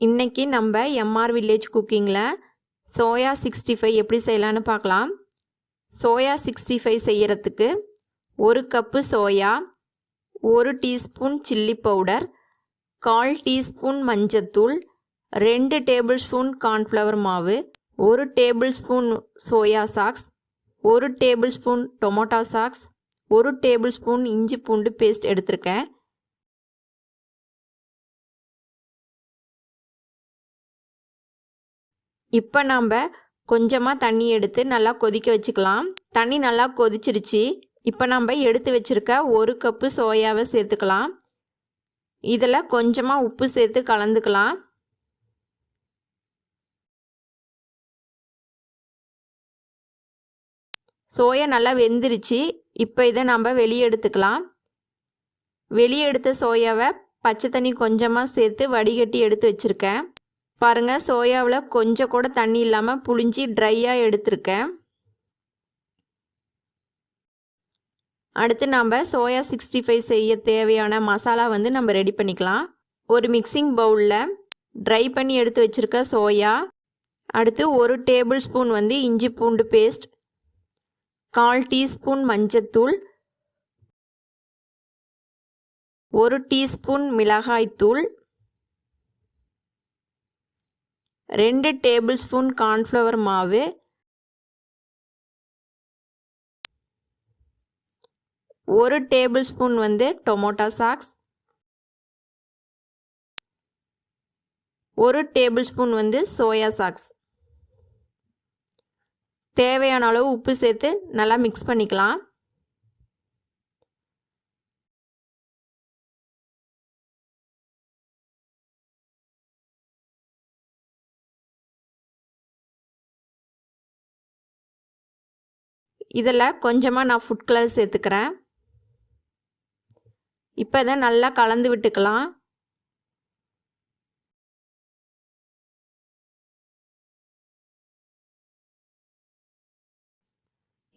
இன்னைக்கு நம்ம MR village குக்கிங்கில் சோயா 65 எப்படி செய்யலான்னு பார்க்கலாம். சோயா 65 செய்கிறதுக்கு 1 cup soya, 1 teaspoon chilli powder, 1/4 teaspoon மஞ்சத்தூள், 2 டேபிள் ஸ்பூன் கார்ன்ஃப்ளவர் மாவு, 1 table spoon soya socks, 1 table spoon tomato socks, 1 table spoon இஞ்சி பூண்டு பேஸ்ட் எடுத்திருக்கேன். இப்போ நாம் கொஞ்சமாக தண்ணி எடுத்து நல்லா கொதிக்க வச்சுக்கலாம். தண்ணி நல்லா கொதிச்சிருச்சு. இப்போ நம்ம எடுத்து வச்சுருக்க 1 கப்பு சோயாவை சேர்த்துக்கலாம். இதில் கொஞ்சமாக உப்பு சேர்த்து கலந்துக்கலாம். சோயா நல்லா வெந்துருச்சு. இப்போ இதை நம்ம வெளியே எடுத்துக்கலாம். வெளியே எடுத்த சோயாவை பச்சை தண்ணி கொஞ்சமாக சேர்த்து வடிகட்டி எடுத்து வச்சுருக்கேன். பாருங்கள், சோயாவில் கொஞ்சம் கூட தண்ணி இல்லாமல் புழிஞ்சி ட்ரையாக எடுத்திருக்கேன். அடுத்து நம்ம சோயா 65 செய்ய தேவையான மசாலா நம்ம ரெடி பண்ணிக்கலாம். ஒரு மிக்சிங் பவுலில் ட்ரை பண்ணி எடுத்து வச்சுருக்க சோயா, அடுத்து 1 டேபிள் ஸ்பூன் இஞ்சி பூண்டு பேஸ்ட், 1/4 டீஸ்பூன் மஞ்சத்தூள், 1 டீஸ்பூன் மிளகாய்த்தூள், 2 டேபிள் ஸ்பூன் கார்ன்ஃப்ளவர் மாவு, 1 table spoon tomato socks, 1 table spoon soya socks. தேவையான அளவு உப்பு சேர்த்து நல்லா மிக்ஸ் பண்ணிக்கலாம். இதில் கொஞ்சமாக நான் ஃபுட் கலர் சேர்த்துக்கிறேன். இப்போ இதை நல்லா கலந்து விட்டுக்கலாம்.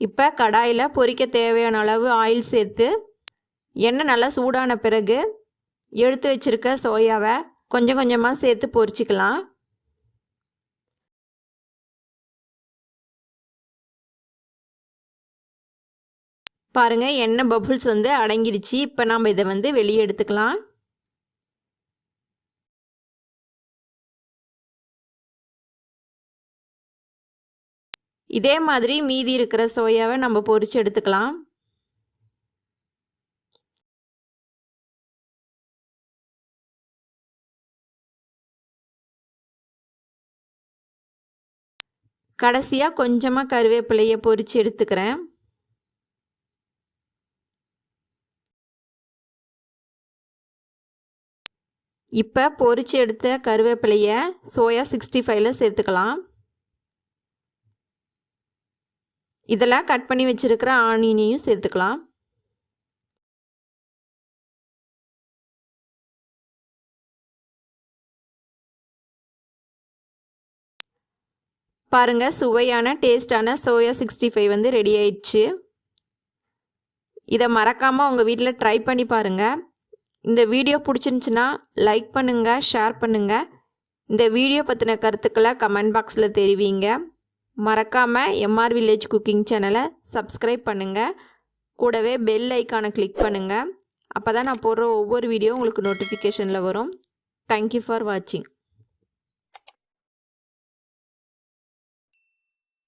இப்போ கடாயில் பொரிக்க தேவையான அளவு ஆயில் சேர்த்து எண்ணெய் நல்லா சூடான பிறகு எடுத்து வச்சுருக்க சோயாவை கொஞ்சம் கொஞ்சமாக சேர்த்து பொரிச்சிக்கலாம். பாருங்கள், எண்ணெய் பபுள்ஸ் அடங்கிடுச்சு. இப்போ நாம் இதை வெளியே எடுத்துக்கலாம். இதே மாதிரி மீதி இருக்கிற சோயாவை நம்ம பொரிச்சு எடுத்துக்கலாம். கடைசியாக கொஞ்சமாக கருவேப்பிலையை பொரிச்சு எடுத்துக்கிறேன். இப்போ பொரிச்சு எடுத்த கருவேப்பிலையை சோயா 65ல் சேர்த்துக்கலாம். இதில் கட் பண்ணி வச்சுருக்கிற ஆனியனையும் சேர்த்துக்கலாம். பாருங்கள், சுவையான டேஸ்டான சோயா 65 ரெடி ஆயிடுச்சு. இதை மறக்காமல் உங்கள் வீட்டில் ட்ரை பண்ணி பாருங்கள். இந்த வீடியோ பிடிச்சிருந்துச்சுன்னா லைக் பண்ணுங்கள், ஷேர் பண்ணுங்கள். இந்த வீடியோ பற்றின கருத்துக்களை கமெண்ட் பாக்ஸில் தெரிவிங்க. மறக்காமல் எம்ஆர் வில்லேஜ் குக்கிங் சேனலை சப்ஸ்கிரைப் பண்ணுங்கள். கூடவே பெல் ஐக்கானை கிளிக் பண்ணுங்கள். அப்போ தான் நான் போடுற ஒவ்வொரு வீடியோ உங்களுக்கு நோட்டிஃபிகேஷனில் வரும். தேங்க்யூ ஃபார் வாட்சிங்.